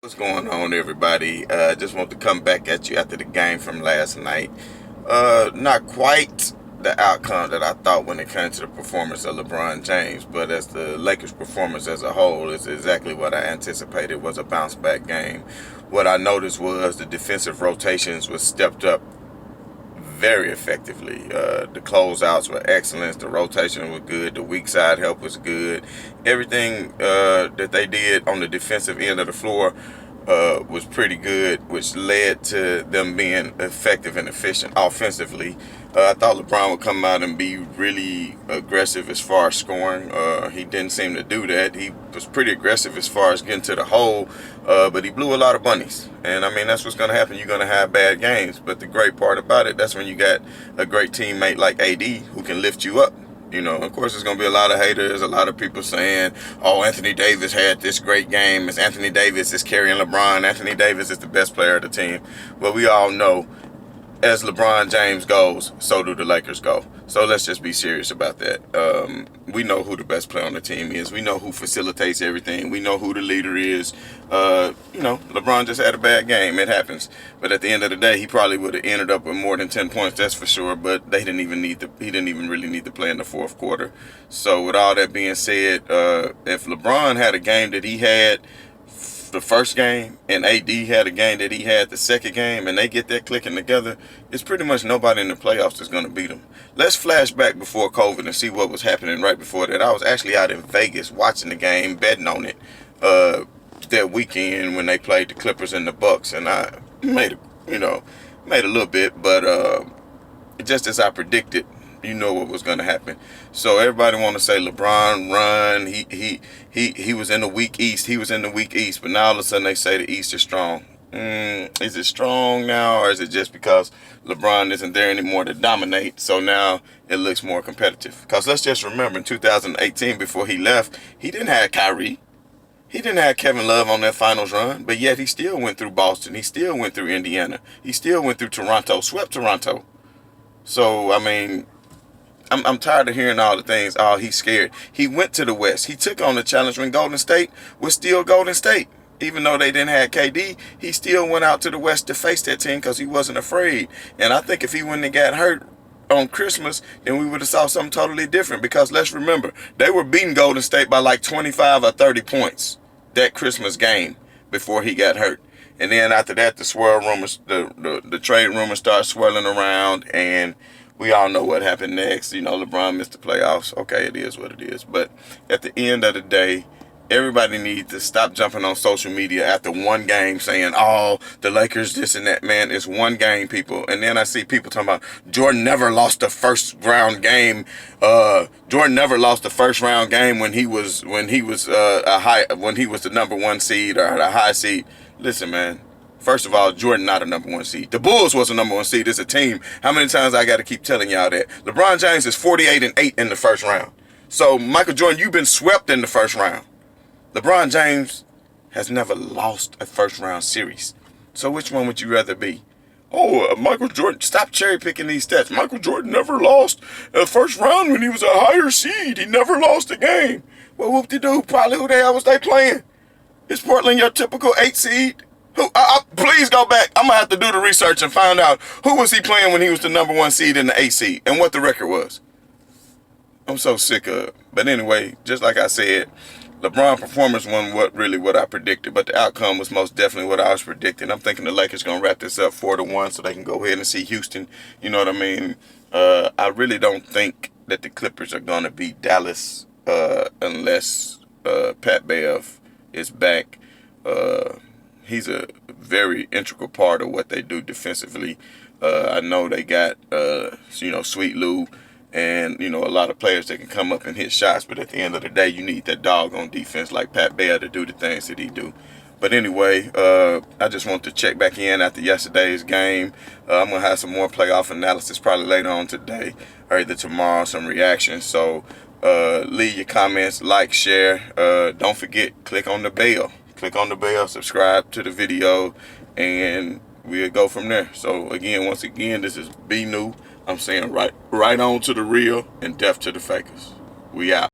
What's going on, everybody? Just want to come back at you after the game from last night. Not quite the outcome that I thought when it came to the performance of LeBron James, but as the Lakers' performance as a whole is exactly what I anticipated was a bounce back game. What I noticed was the defensive rotations was stepped up very effectively. The closeouts were excellent. The rotation was good. The weak side help was good. Everything that they did on the defensive end of the floor was pretty good, which led to them being effective and efficient offensively. I thought LeBron would come out and be really aggressive as far as scoring. He didn't seem to do that. He was pretty aggressive as far as getting to the hole, but he blew a lot of bunnies. And I mean, that's what's going to happen. You're going to have bad games. But the great part about it, that's when you got a great teammate like AD who can lift you up. You know, of course, there's going to be a lot of haters, a lot of people saying, oh, Anthony Davis had this great game. It's Anthony Davis is carrying LeBron. Anthony Davis is the best player of the team. Well, we all know as LeBron James goes, so do the Lakers go. So let's just be serious about that. We know who the best player on the team is. We know who facilitates everything. We know who the leader is. LeBron just had a bad game. It happens. But at the end of the day, he probably would have ended up with more than 10 points, that's for sure. But he didn't even really need to play in the fourth quarter. So with all that being said, if LeBron had a game that he had the first game and AD had a game that he had the second game, and they get that clicking together, it's pretty much nobody in the playoffs that's going to beat them. Let's flash back before COVID and see what was happening right before that. I was actually out in Vegas watching the game, betting on it that weekend when they played the Clippers and the Bucks, and I made a little bit, but just as I predicted, you know what was going to happen. So everybody want to say LeBron run. He was in the weak East. He was in the weak East. But now all of a sudden they say the East is strong. Is it strong now, or is it just because LeBron isn't there anymore to dominate? So now it looks more competitive. Because let's just remember, in 2018, before he left, he didn't have Kyrie. He didn't have Kevin Love on that finals run, but yet he still went through Boston. He still went through Indiana. He still went through Toronto, swept Toronto. So, I mean, I'm tired of hearing all the things. Oh, he's scared. He went to the West. He took on the challenge when Golden State was still Golden State. Even though they didn't have KD, he still went out to the West to face that team because he wasn't afraid. And I think if he wouldn't have got hurt on Christmas, then we would have saw something totally different. Because let's remember, they were beating Golden State by like 25 or 30 points that Christmas game before he got hurt. And then after that, the trade rumors start swirling around, and we all know what happened next. You know, LeBron missed the playoffs. Okay, it is what it is. But at the end of the day, everybody needs to stop jumping on social media after one game saying, oh, the Lakers, this and that. Man, it's one game, people. And then I see people talking about Jordan never lost the first round game. Jordan never lost the first round game when he was the number one seed or the high seed. Listen, man. First of all, Jordan not a number one seed. The Bulls was a number one seed as a team. How many times I got to keep telling y'all that? LeBron James is 48-8 in the first round. So, Michael Jordan, you've been swept in the first round. LeBron James has never lost a first round series. So which one would you rather be? Oh, Michael Jordan, stop cherry picking these stats. Michael Jordan never lost a first round when he was a higher seed. He never lost a game. Well, whoop-de-doo, probably who the hell was they playing? Is Portland your typical 8 seed? Please go back. I'm going to have to do the research and find out who was he playing when he was the number one seed in the 8 seed and what the record was. I'm so sick of it. But anyway, just like I said, LeBron's performance wasn't what I predicted, but the outcome was most definitely what I was predicting. I'm thinking the Lakers going to wrap this up 4-1 so they can go ahead and see Houston. You know what I mean? I really don't think that the Clippers are going to beat Dallas unless Pat Bev is back. He's a very integral part of what they do defensively. I know they got, Sweet Lou and, a lot of players that can come up and hit shots. But at the end of the day, you need that dog on defense like Pat Bear to do the things that he do. But anyway, I just want to check back in after yesterday's game. I'm going to have some more playoff analysis probably later on today or either tomorrow, some reactions. So leave your comments, like, share. Don't forget, click on the bell. Click on the bell, subscribe to the video, and we'll go from there. So once again, this is Be New. I'm saying right on to the real and death to the fakers. We out.